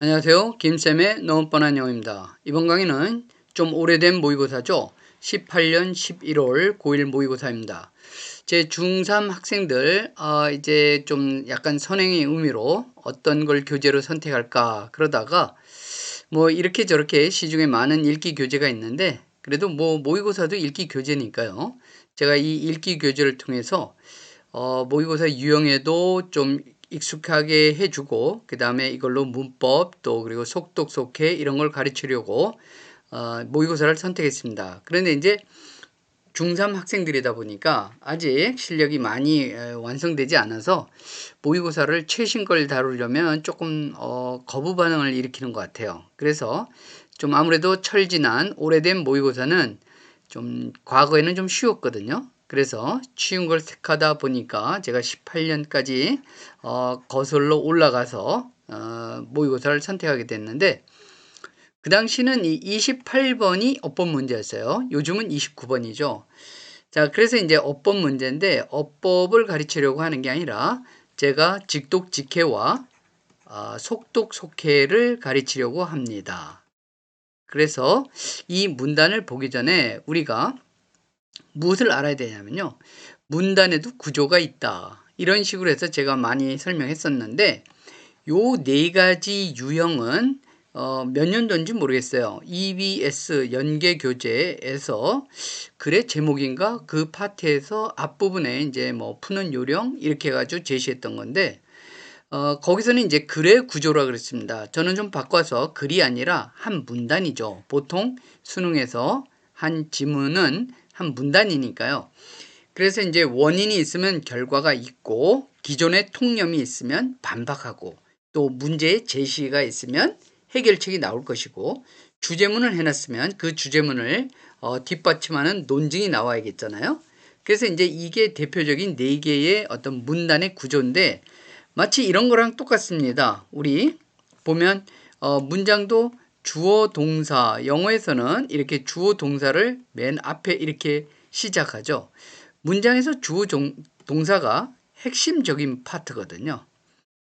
안녕하세요. 김쌤의 너무 뻔한 영어입니다. 이번 강의는 좀 오래된 모의고사죠. 18년 11월 고1 모의고사입니다. 제 중3 학생들 이제 좀 약간 선행의 의미로 어떤 걸 교재로 선택할까 그러다가 뭐 이렇게 저렇게 시중에 많은 읽기 교재가 있는데 그래도 뭐 모의고사도 읽기 교재니까요. 제가 이 읽기 교재를 통해서 모의고사 유형에도 좀 익숙하게 해주고 그 다음에 이걸로 문법 또 그리고 속독 속해 이런 걸 가르치려고 모의고사를 선택했습니다. 그런데 이제 중3 학생들이다 보니까 아직 실력이 많이 완성되지 않아서 모의고사를 최신 걸 다루려면 조금 거부 반응을 일으키는 것 같아요. 그래서 좀 아무래도 철지난 오래된 모의고사는 좀 과거에는 좀 쉬웠거든요. 그래서 쉬운 걸 택하다 보니까 제가 18년까지 거슬러 올라가서 모의고사를 선택하게 됐는데 그 당시는 이 28번이 어법 문제였어요. 요즘은 29번이죠. 자, 그래서 이제 어법 문제인데 어법을 가르치려고 하는 게 아니라 제가 직독 직해와 속독 속해를 가르치려고 합니다. 그래서 이 문단을 보기 전에 우리가 무엇을 알아야 되냐면요. 문단에도 구조가 있다. 이런 식으로 해서 제가 많이 설명했었는데 요 네 가지 유형은 몇 년도인지 모르겠어요. EBS 연계교재에서 글의 제목인가 그 파트에서 앞부분에 이제 뭐 푸는 요령 이렇게 해가지고 제시했던 건데 거기서는 이제 글의 구조라 그랬습니다. 저는 좀 바꿔서 글이 아니라 한 문단이죠. 보통 수능에서 한 지문은 한 문단이니까요. 그래서 이제 원인이 있으면 결과가 있고 기존의 통념이 있으면 반박하고 또 문제의 제시가 있으면 해결책이 나올 것이고 주제문을 해놨으면 그 주제문을 뒷받침하는 논증이 나와야겠잖아요. 그래서 이제 이게 대표적인 네 개의 어떤 문단의 구조인데 마치 이런 거랑 똑같습니다. 우리 보면 문장도 주어 동사 영어에서는 이렇게 주어 동사를 맨 앞에 이렇게 시작하죠. 문장에서 주어 동사가 핵심적인 파트거든요.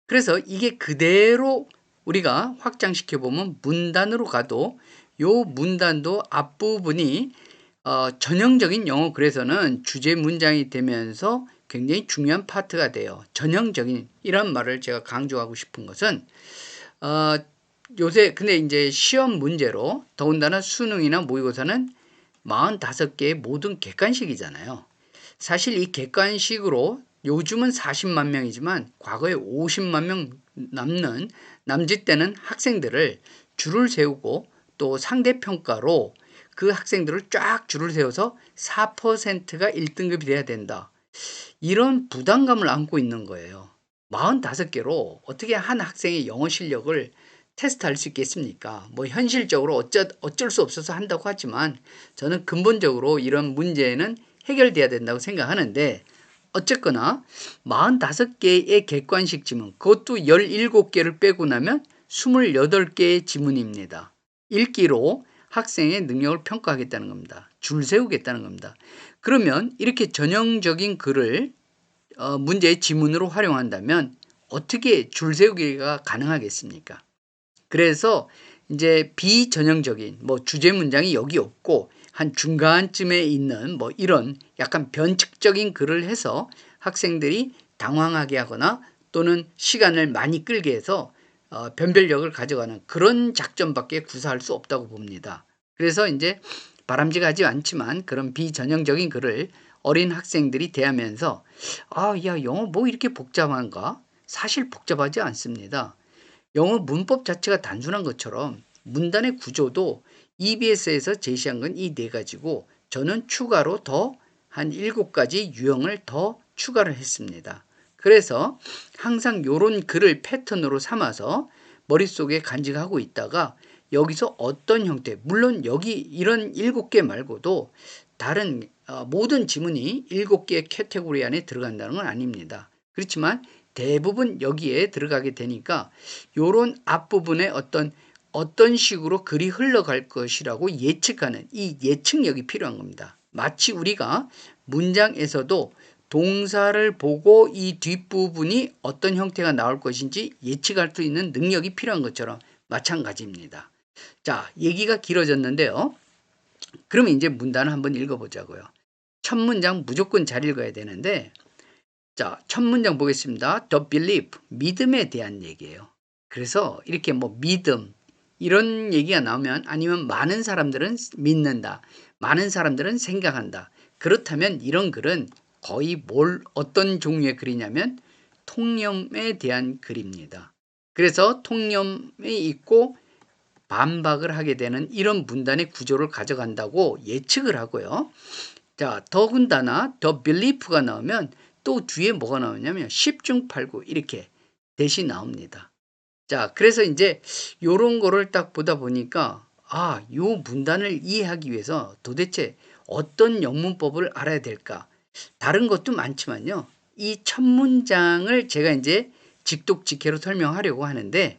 그래서 이게 그대로 우리가 확장시켜 보면 문단으로 가도 요 문단도 앞부분이 전형적인 영어 글에서는 주제 문장이 되면서 굉장히 중요한 파트가 돼요. 전형적인 이런 말을 제가 강조하고 싶은 것은 어, 요새 근데 이제 시험 문제로 더군다나 수능이나 모의고사는 45개의 모든 객관식이잖아요. 사실 이 객관식으로 요즘은 40만 명이지만 과거에 50만 명 남짓되는 학생들을 줄을 세우고 또 상대평가로 그 학생들을 쫙 줄을 세워서 4%가 1등급이 돼야 된다. 이런 부담감을 안고 있는 거예요. 45개로 어떻게 한 학생의 영어 실력을 테스트할 수 있겠습니까? 뭐 현실적으로 어쩔 수 없어서 한다고 하지만 저는 근본적으로 이런 문제는 해결돼야 된다고 생각하는데 어쨌거나 45개의 객관식 지문 그것도 17개를 빼고 나면 28개의 지문입니다. 읽기로 학생의 능력을 평가하겠다는 겁니다. 줄 세우겠다는 겁니다. 그러면 이렇게 전형적인 글을 문제의 지문으로 활용한다면 어떻게 줄 세우기가 가능하겠습니까? 그래서 이제 비전형적인 뭐 주제 문장이 여기 없고 한 중간쯤에 있는 뭐 이런 약간 변칙적인 글을 해서 학생들이 당황하게 하거나 또는 시간을 많이 끌게 해서 변별력을 가져가는 그런 작전밖에 구사할 수 없다고 봅니다. 그래서 이제 바람직하지 않지만 그런 비전형적인 글을 어린 학생들이 대하면서 야, 영어 뭐 이렇게 복잡한가? 사실 복잡하지 않습니다. 영어 문법 자체가 단순한 것처럼 문단의 구조도 EBS에서 제시한 건 이 네 가지고 저는 추가로 더 한 7가지 유형을 더 추가를 했습니다. 그래서 항상 이런 글을 패턴으로 삼아서 머릿속에 간직하고 있다가 여기서 어떤 형태, 물론 여기 이런 7개 말고도 다른 모든 지문이 7개의 카테고리 안에 들어간다는 건 아닙니다. 그렇지만 대부분 여기에 들어가게 되니까 요런 앞부분에 어떤 식으로 글이 흘러갈 것이라고 예측하는 이 예측력이 필요한 겁니다. 마치 우리가 문장에서도 동사를 보고 이 뒷부분이 어떤 형태가 나올 것인지 예측할 수 있는 능력이 필요한 것처럼 마찬가지입니다. 자, 얘기가 길어졌는데요. 그러면 이제 문단을 한번 읽어보자고요. 첫 문장 무조건 잘 읽어야 되는데, 자, 첫 문장 보겠습니다. The belief, 믿음에 대한 얘기예요. 그래서 이렇게 뭐 믿음, 이런 얘기가 나오면, 아니면 많은 사람들은 믿는다, 많은 사람들은 생각한다. 그렇다면 이런 글은 거의 어떤 종류의 글이냐면 통념에 대한 글입니다. 그래서 통념이 있고 반박을 하게 되는 이런 문단의 구조를 가져간다고 예측을 하고요. 자, 더군다나 the belief가 나오면 또 뒤에 뭐가 나오냐면 10중 8구 이렇게 대시 나옵니다. 자, 그래서 이제 요런 거를 딱 보다 보니까 요 문단을 이해하기 위해서 도대체 어떤 영문법을 알아야 될까? 다른 것도 많지만요. 이 첫 문장을 제가 이제 직독직해로 설명하려고 하는데,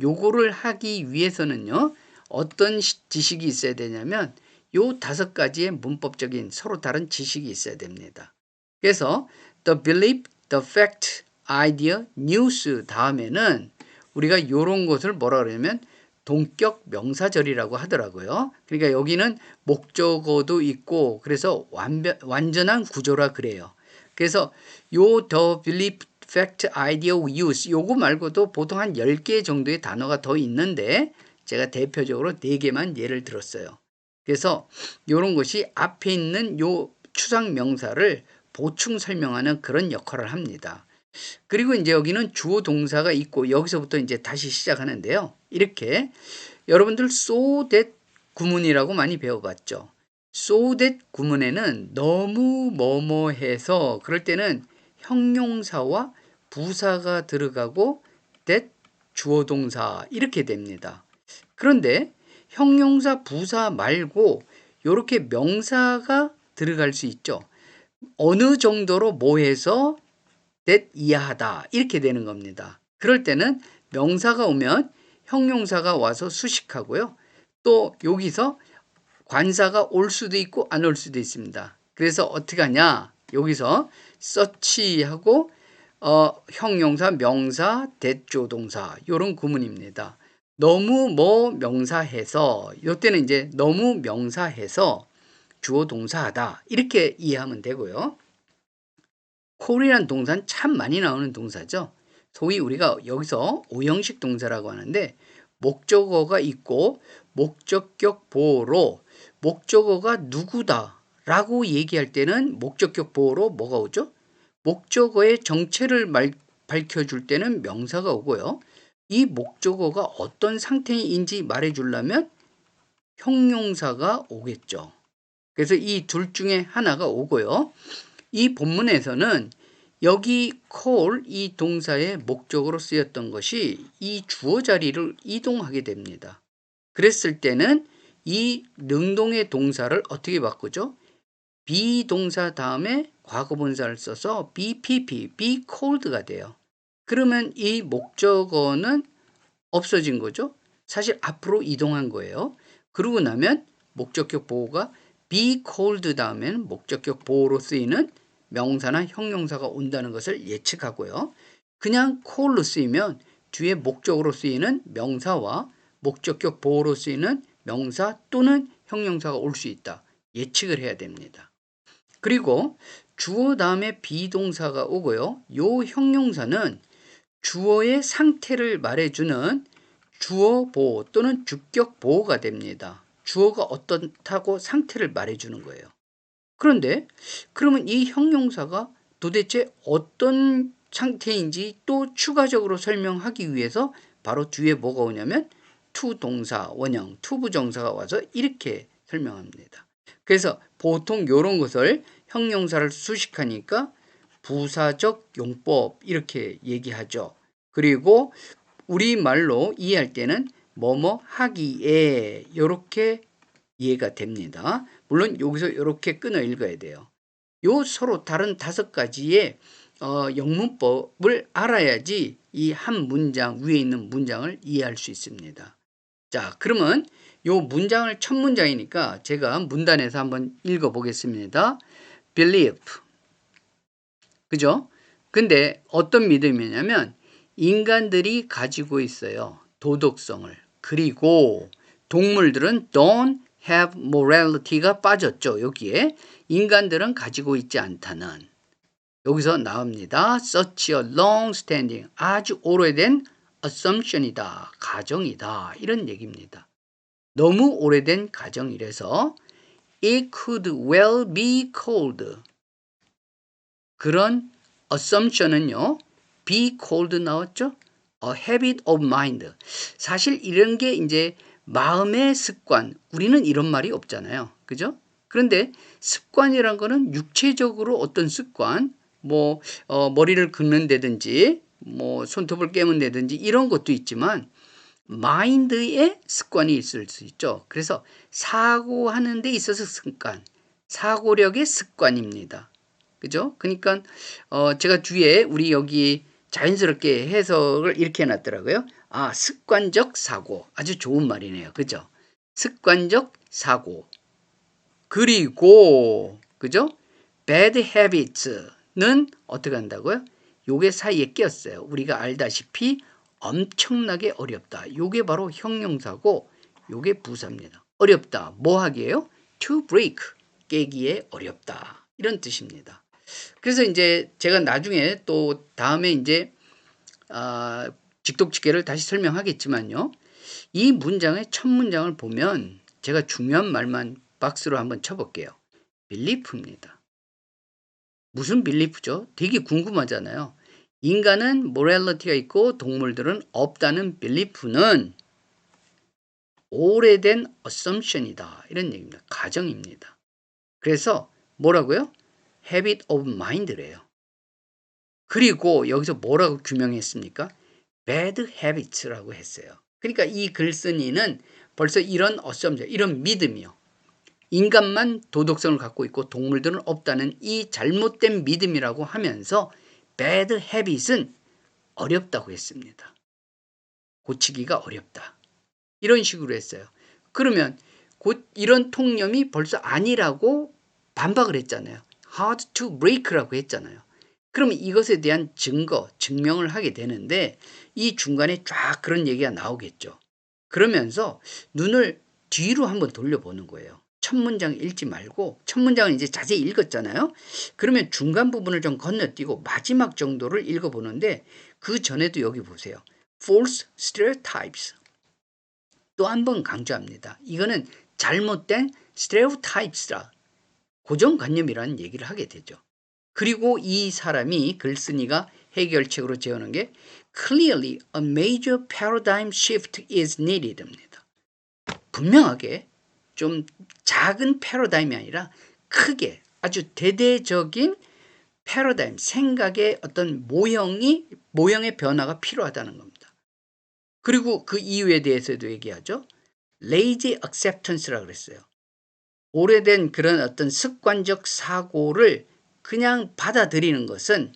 요거를 하기 위해서는요, 어떤 지식이 있어야 되냐면 요 5가지의 문법적인 서로 다른 지식이 있어야 됩니다. 그래서 the belief, the fact, idea, news 다음에는 우리가 요런 것을 뭐라 그러냐면 동격 명사절이라고 하더라고요. 그러니까 여기는 목적어도 있고, 그래서 완전한 구조라 그래요. 그래서 요 the belief, fact, idea, use 요거 말고도 보통 한 10개 정도의 단어가 더 있는데 제가 대표적으로 4개만 예를 들었어요. 그래서 요런 것이 앞에 있는 요 추상 명사를 보충 설명하는 그런 역할을 합니다. 그리고 이제 여기는 주어 동사가 있고 여기서부터 이제 다시 시작하는데요. 이렇게 여러분들 so that 구문이라고 많이 배워봤죠. so that 구문에는 너무 뭐뭐 해서 그럴 때는 형용사와 부사가 들어가고 that 주어 동사 이렇게 됩니다. 그런데 형용사 부사 말고 이렇게 명사가 들어갈 수 있죠. 어느 정도로 뭐해서 that 이하하다 이렇게 되는 겁니다. 그럴 때는 명사가 오면 형용사가 와서 수식하고요. 또 여기서 관사가 올 수도 있고 안 올 수도 있습니다. 그래서 어떻게 하냐? 여기서 such하고 형용사, 명사, 대조동사 이런 구문입니다. 너무 뭐 명사해서 이때는 이제 너무 명사해서 주어 동사하다 이렇게 이해하면 되고요. call이라는 동사는 참 많이 나오는 동사죠. 소위 우리가 여기서 오형식 동사라고 하는데 목적어가 있고 목적격 보호로 목적어가 누구다 라고 얘기할 때는 목적격 보호로 뭐가 오죠? 목적어의 정체를 밝혀줄 때는 명사가 오고요. 이 목적어가 어떤 상태인지 말해주려면 형용사가 오겠죠. 그래서 이 둘 중에 하나가 오고요. 이 본문에서는 여기 call 이 동사의 목적으로 쓰였던 것이 이 주어 자리를 이동하게 됩니다. 그랬을 때는 이 능동의 동사를 어떻게 바꾸죠? 비동사 다음에 과거분사를 써서 BPP, be called가 돼요. 그러면 이 목적어는 없어진 거죠. 사실 앞으로 이동한 거예요. 그러고 나면 목적격 보호가 be called 다음에는 목적격 보호로 쓰이는 명사나 형용사가 온다는 것을 예측하고요. 그냥 call로 쓰이면 뒤에 목적으로 쓰이는 명사와 목적격 보호로 쓰이는 명사 또는 형용사가 올 수 있다. 예측을 해야 됩니다. 그리고 주어 다음에 비동사가 오고요. 요 형용사는 주어의 상태를 말해주는 주어 보호 또는 주격 보호가 됩니다. 주어가 어떻다고 상태를 말해주는 거예요. 그런데 그러면 이 형용사가 도대체 어떤 상태인지 또 추가적으로 설명하기 위해서 바로 뒤에 뭐가 오냐면 to 동사, 원형, to 부정사가 와서 이렇게 설명합니다. 그래서 보통 이런 것을 형용사를 수식하니까 부사적 용법 이렇게 얘기하죠. 그리고 우리말로 이해할 때는 뭐뭐 하기에 이렇게 이해가 됩니다. 물론 여기서 이렇게 끊어 읽어야 돼요. 요 서로 다른 5가지의 영문법을 알아야지 이 한 문장 위에 있는 문장을 이해할 수 있습니다. 자, 그러면 요 문장을 첫 문장이니까 제가 문단에서 한번 읽어 보겠습니다. believe. 그죠? 근데 어떤 믿음이냐면 인간들이 가지고 있어요. 도덕성을. 그리고 동물들은 don't have morality가 빠졌죠. 여기에 인간들은 가지고 있지 않다는. 여기서 나옵니다. Such a long-standing, 아주 오래된 assumption이다. 가정이다. 이런 얘기입니다. 너무 오래된 가정이라서 it could well be called. 그런 assumption은요. be called 나왔죠? A habit of mind. 사실 이런 게 이제 마음의 습관. 우리는 이런 말이 없잖아요. 그죠? 그런데 습관이란 거는 육체적으로 어떤 습관, 머리를 긁는다든지, 손톱을 깨문다든지 이런 것도 있지만 마인드의 습관이 있을 수 있죠. 그래서 사고하는 데 있어서 습관, 사고력의 습관입니다. 그죠? 그러니까 제가 뒤에 우리 여기 자연스럽게 해석을 이렇게 해놨더라고요. 아, 습관적 사고. 아주 좋은 말이네요. 그죠? 습관적 사고. 그리고 그죠? bad habits는 어떻게 한다고요? 요게 사이에 끼었어요. 우리가 알다시피 엄청나게 어렵다. 요게 바로 형용사고 요게 부사입니다. 어렵다. 뭐 하기에요? to break. 깨기에 어렵다. 이런 뜻입니다. 그래서 이제 제가 나중에 또 다음에 이제 직독직계를 다시 설명하겠지만요. 이 문장의 첫 문장을 보면 제가 중요한 말만 박스로 한번 쳐볼게요. belief입니다. 무슨 belief죠? 되게 궁금하잖아요. 인간은 morality가 있고 동물들은 없다는 belief는 오래된 assumption이다. 이런 얘기입니다. 가정입니다. 그래서 뭐라고요? habit of mind래요. 그리고 여기서 뭐라고 규명했습니까? bad habits라고 했어요. 그러니까 이 글쓴이는 벌써 이런 assumption, 이런 믿음이요. 인간만 도덕성을 갖고 있고 동물들은 없다는 이 잘못된 믿음이라고 하면서 bad habit은 어렵다고 했습니다. 고치기가 어렵다. 이런 식으로 했어요. 그러면 이런 통념이 벌써 아니라고 반박을 했잖아요. hard to break라고 했잖아요. 그러면 이것에 대한 증거, 증명을 하게 되는데 이 중간에 쫙 그런 얘기가 나오겠죠. 그러면서 눈을 뒤로 한번 돌려보는 거예요. 첫 문장 읽지 말고 첫 문장은 이제 자세히 읽었잖아요. 그러면 중간 부분을 좀 건너뛰고 마지막 정도를 읽어보는데 그 전에도 여기 보세요. false stereotypes. 또 한 번 강조합니다. 이거는 잘못된 stereotypes라 고정관념이라는 얘기를 하게 되죠. 그리고 이 사람이 글쓴이가 해결책으로 제어하는 게 clearly a major paradigm shift is needed입니다. 분명하게 좀 작은 패러다임이 아니라 크게 아주 대대적인 패러다임, 생각의 어떤 모형의 변화가 필요하다는 겁니다. 그리고 그 이유에 대해서도 얘기하죠. lazy acceptance라고 그랬어요. 오래된 그런 어떤 습관적 사고를 그냥 받아들이는 것은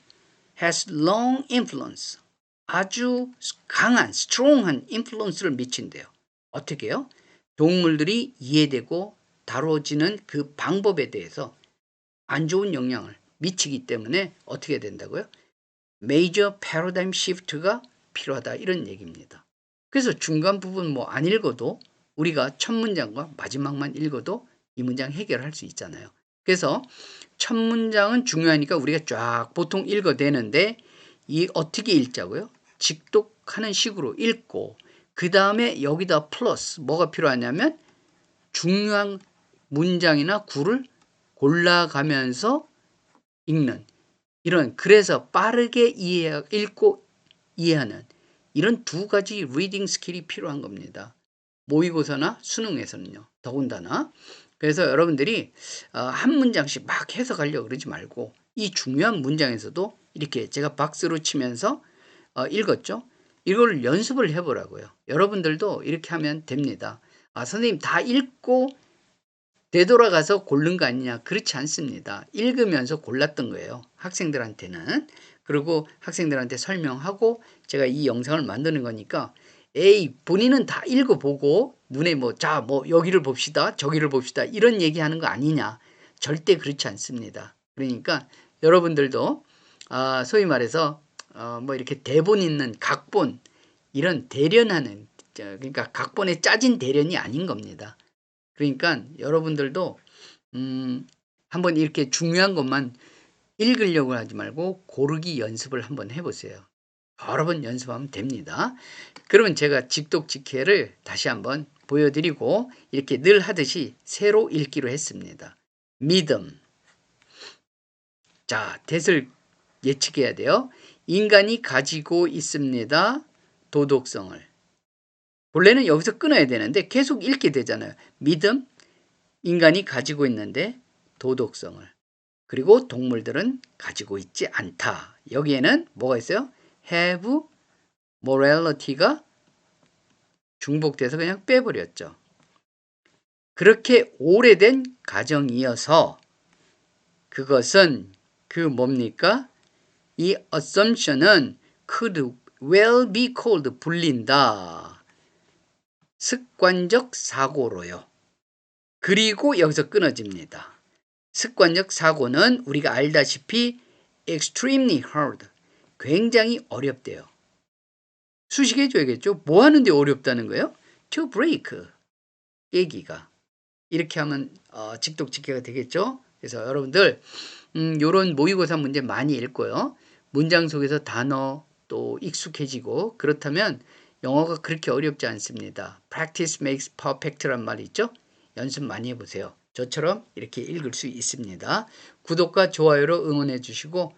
has long influence, 아주 강한, strong한 influence를 미친대요. 어떻게 해요? 동물들이 이해되고 다뤄지는 그 방법에 대해서 안 좋은 영향을 미치기 때문에 어떻게 된다고요? major paradigm shift가 필요하다 이런 얘기입니다. 그래서 중간 부분 안 읽어도 우리가 첫 문장과 마지막만 읽어도 이 문장 해결할 수 있잖아요. 그래서 첫 문장은 중요하니까 우리가 쫙 보통 읽어대는데 이 어떻게 읽자고요? 직독하는 식으로 읽고 그 다음에 여기다 플러스 뭐가 필요하냐면 중요한 문장이나 구를 골라가면서 읽는 이런 그래서 빠르게 읽고 이해하는 이런 두 가지 리딩 스킬이 필요한 겁니다. 모의고사나 수능에서는요. 더군다나 그래서 여러분들이 한 문장씩 막 해석하려고 그러지 말고 이 중요한 문장에서도 이렇게 제가 박스로 치면서 읽었죠. 이걸 연습을 해보라고요. 여러분들도 이렇게 하면 됩니다. 선생님 다 읽고 되돌아가서 고른 거 아니냐. 그렇지 않습니다. 읽으면서 골랐던 거예요. 학생들한테는. 그리고 학생들한테 설명하고 제가 이 영상을 만드는 거니까 본인은 다 읽어보고 눈에 여기를 봅시다. 저기를 봅시다. 이런 얘기하는 거 아니냐. 절대 그렇지 않습니다. 그러니까 여러분들도 소위 말해서 이렇게 대본 있는 각본 이런 대련하는 그러니까 각본에 짜진 대련이 아닌 겁니다. 그러니까 여러분들도 한번 이렇게 중요한 것만 읽으려고 하지 말고 고르기 연습을 한번 해보세요. 여러 번 연습하면 됩니다. 그러면 제가 직독직해를 다시 한번 보여드리고 이렇게 늘 하듯이 새로 읽기로 했습니다. 믿음. 자, that을 예측해야 돼요. 인간이 가지고 있습니다. 도덕성을. 본래는 여기서 끊어야 되는데 계속 읽게 되잖아요. 믿음, 인간이 가지고 있는데 도덕성을. 그리고 동물들은 가지고 있지 않다. 여기에는 뭐가 있어요? have morality가 중복돼서 그냥 빼버렸죠. 그렇게 오래된 가정이어서 그것은 뭡니까? 이 assumption은 could well be called 불린다. 습관적 사고로요. 그리고 여기서 끊어집니다. 습관적 사고는 우리가 알다시피 extremely hard, 굉장히 어렵대요. 수식해줘야겠죠? 뭐 하는데 어렵다는 거예요? to break, 깨기가. 이렇게 하면 직독직해가 되겠죠? 그래서 여러분들 요런 모의고사 문제 많이 읽고요. 문장 속에서 단어 또 익숙해지고 그렇다면 영어가 그렇게 어렵지 않습니다. Practice makes perfect란 말이 있죠? 연습 많이 해보세요. 저처럼 이렇게 읽을 수 있습니다. 구독과 좋아요로 응원해 주시고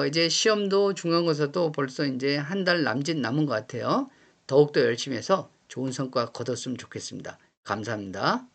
이제 시험도 중간고사도 벌써 이제 한 달 남짓 남은 것 같아요. 더욱더 열심히 해서 좋은 성과 거뒀으면 좋겠습니다. 감사합니다.